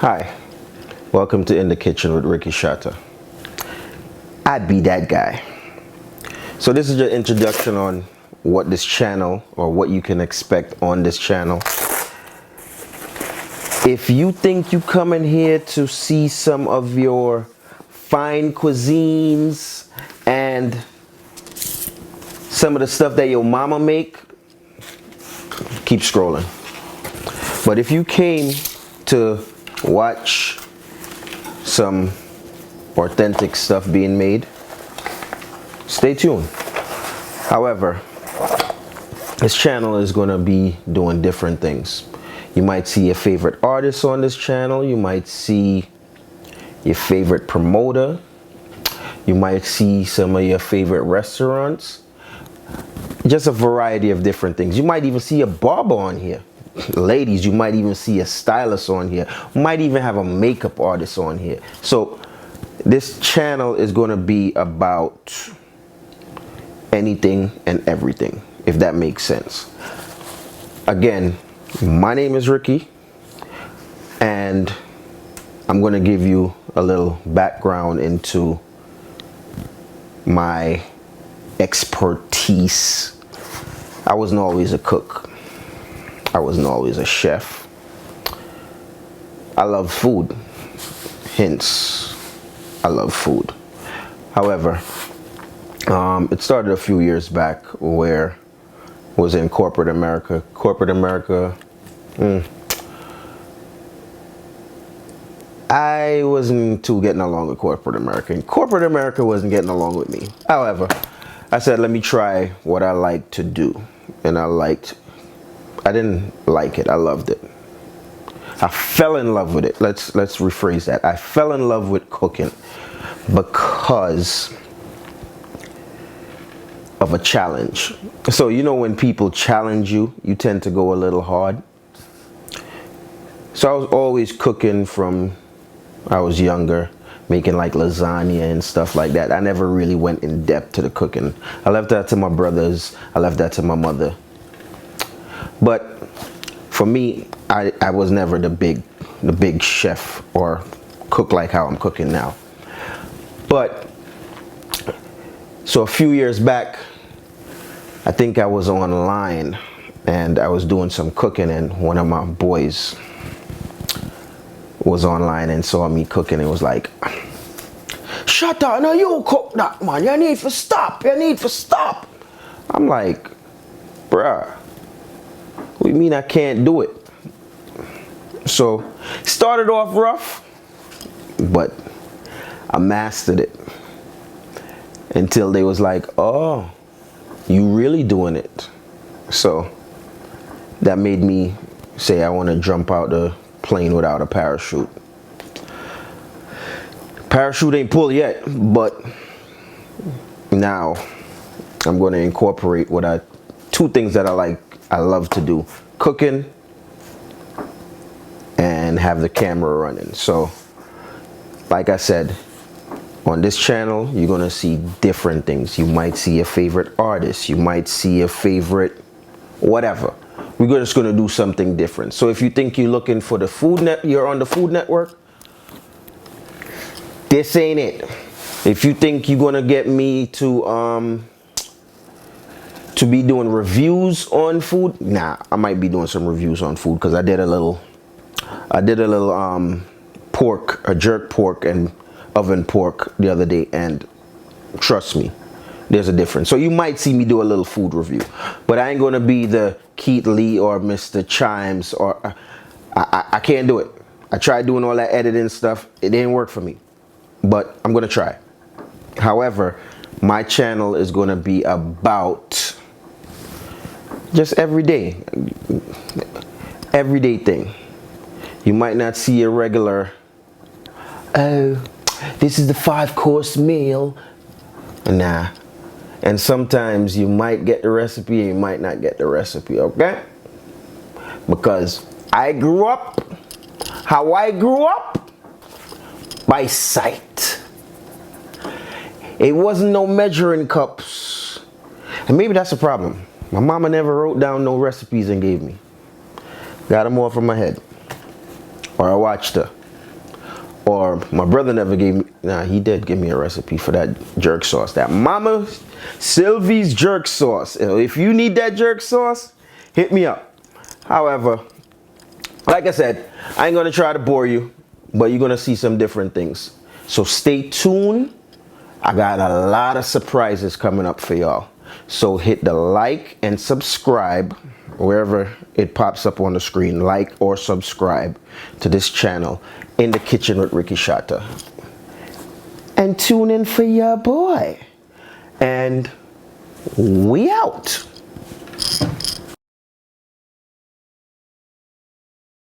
Hi, welcome to In the Kitchen with Ricky Shotta. I'd be that guy. So this is your introduction on what this channel or what you can expect on this channel. If you think you come in here to see some of your fine cuisines and some of the stuff that your mama make, keep scrolling. But if you came to watch some authentic stuff being made, stay tuned. However, this channel is going to be doing different things. You might see your favorite artists on this channel. You might see your favorite promoter. You might see some of your favorite restaurants. Just a variety of different things. You might even see a barber on here. Ladies, you might even see a stylist on here. Might even have a makeup artist on here. So this channel is going to be about anything and everything, if that makes sense. Again, my name is Ricky, and I'm going to give you a little background into my expertise. I wasn't always a cook. I wasn't always a chef. I love food. Hence, I love food. However, it started a few years back where I was in corporate America. Corporate America, I wasn't too getting along with corporate America. And corporate America wasn't getting along with me. However, I said, let me try what I like to do. And I didn't like it. I loved it. I fell in love with it. Let's rephrase that. I fell in love with cooking because of a challenge. So you know when people challenge you, you tend to go a little hard. So I was always cooking from I was younger, making like lasagna and stuff like that. I never really went in depth to the cooking. I left that to my brothers. I left that to my mother. But for me, I was never the big chef or cook like how I'm cooking now. But so a few years back, I think I was online and I was doing some cooking, and one of my boys was online and saw me cooking and was like, Shotta, no, you cook that, man. You need to stop. You need to stop. I'm like, bruh, what do you mean I can't do it? So started off rough, but I mastered it until they was like, oh, you really doing it. So that made me say I want to jump out the plane without a parachute. Parachute ain't pulled yet, but now I'm going to incorporate two things that I love to do: cooking and have the camera running. So like I said, on this channel you're gonna see different things. You might see a favorite artist, you might see a favorite whatever. We're just gonna do something different. So if you think you're looking for the you're on the Food Network, this ain't it. If you think you're gonna get me to be doing reviews on food, nah, I might be doing some reviews on food because I did a little jerk pork and oven pork the other day, and trust me, there's a difference. So you might see me do a little food review, but I ain't gonna be the Keith Lee or Mr. Chimes, or I can't do it. I tried doing all that editing stuff. It didn't work for me, but I'm gonna try. However, my channel is gonna be about just everyday thing. You might not see a regular, oh, this is the 5-course meal. Nah. And sometimes you might get the recipe and you might not get the recipe, okay? Because I grew up how I grew up, by sight. It wasn't no measuring cups. And maybe that's a problem. My mama never wrote down no recipes and gave me. Got them all from my head. Or I watched her. or my brother never gave me, nah, he did give me a recipe for that jerk sauce, that Mama Sylvie's jerk sauce. If you need that jerk sauce, hit me up. However, like I said, I ain't gonna try to bore you, but you're gonna see some different things. So stay tuned. I got a lot of surprises coming up for y'all. So hit the like and subscribe wherever it pops up on the screen. Like or subscribe to this channel, In the Kitchen with Ricky Shotta. And tune in for your boy. And we out.